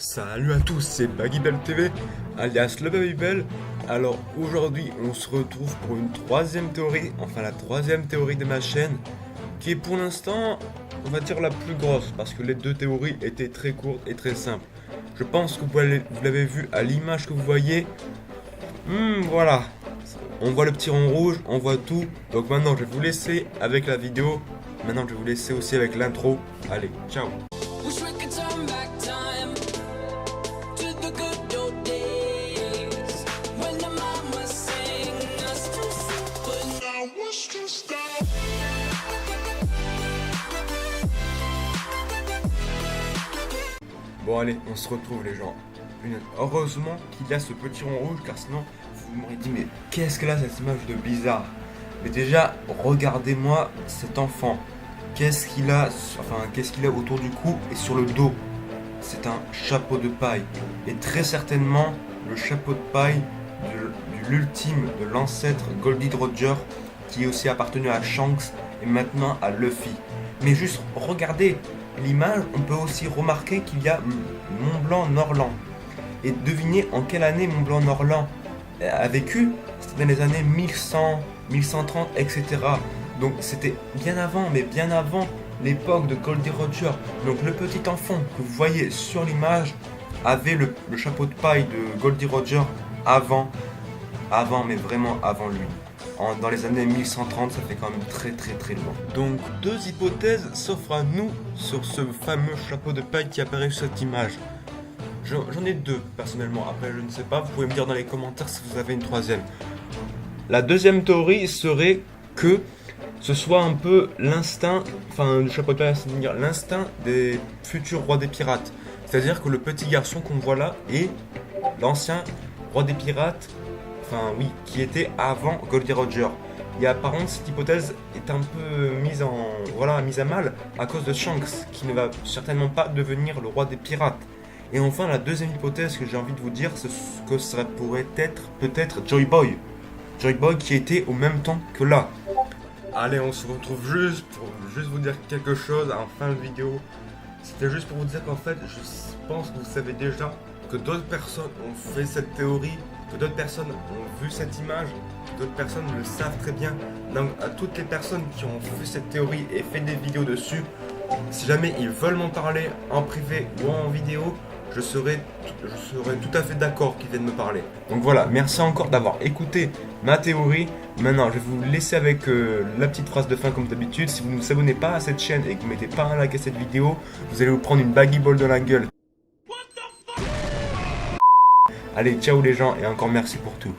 Salut à tous, c'est Bagibel TV, alias le Babybel. Alors aujourd'hui, on se retrouve pour une troisième théorie, enfin la troisième théorie de ma chaîne, qui est pour l'instant, on va dire la plus grosse, parce que les deux théories étaient très courtes et très simples. Je pense que vous l'avez vu à l'image que vous voyez. Voilà, on voit le petit rond rouge, on voit tout. Donc maintenant, je vais vous laisser avec la vidéo. Maintenant, je vais vous laisser aussi avec l'intro. Allez, ciao. Wish we could turn back time to the good old days when the mama sang us to sleep, but now what's to stop? Bon allez, on se retrouve les gens. Heureusement qu'il y a ce petit rond rouge, car sinon vous m'aurez dit mais qu'est-ce que là cette image de bizarre. Mais déjà, regardez-moi cet enfant. Qu'est-ce qu'il a autour du cou et sur le dos? C'est un chapeau de paille. Et très certainement le chapeau de paille de l'ultime, de l'ancêtre Goldie Roger, qui est aussi appartenu à Shanks et maintenant à Luffy. Mais juste regardez l'image, on peut aussi remarquer qu'il y a Mont-Blanc-Norland. Et devinez en quelle année Mont-Blanc-Norland a vécu? C'était dans les années 1100, 1130, etc. Donc c'était bien avant, mais bien avant l'époque de Goldie Roger. Donc le petit enfant que vous voyez sur l'image avait le chapeau de paille de Goldie Roger avant, mais vraiment avant lui. Dans les années 1130, ça fait quand même très loin. Donc deux hypothèses s'offrent à nous sur ce fameux chapeau de paille qui apparaît sur cette image. J'en ai deux personnellement, après je ne sais pas, vous pouvez me dire dans les commentaires si vous avez une troisième. La deuxième théorie serait que ce soit un peu l'instinct, enfin le chapeau de paille, c'est-à-dire l'instinct des futurs rois des pirates. C'est-à-dire que le petit garçon qu'on voit là est l'ancien roi des pirates, enfin oui, qui était avant Goldie Roger. Et apparemment cette hypothèse est un peu mise à mal à cause de Shanks, qui ne va certainement pas devenir le roi des pirates. Et enfin la deuxième hypothèse que j'ai envie de vous dire, c'est que ça pourrait être peut-être Joy Boy. Joy Boy qui était au même temps que là. Allez, on se retrouve juste pour vous dire quelque chose en fin de vidéo. C'était juste pour vous dire qu'en fait, je pense que vous savez déjà que d'autres personnes ont fait cette théorie, que d'autres personnes ont vu cette image, que d'autres personnes le savent très bien. Donc à toutes les personnes qui ont vu cette théorie et fait des vidéos dessus, si jamais ils veulent m'en parler en privé ou en vidéo, je serai tout à fait d'accord qu'ils viennent me parler. Donc voilà, merci encore d'avoir écouté ma théorie. Maintenant, je vais vous laisser avec la petite phrase de fin comme d'habitude. Si vous ne vous abonnez pas à cette chaîne et que vous ne mettez pas un like à cette vidéo, vous allez vous prendre une baggy ball dans la gueule. Allez, ciao les gens et encore merci pour tout.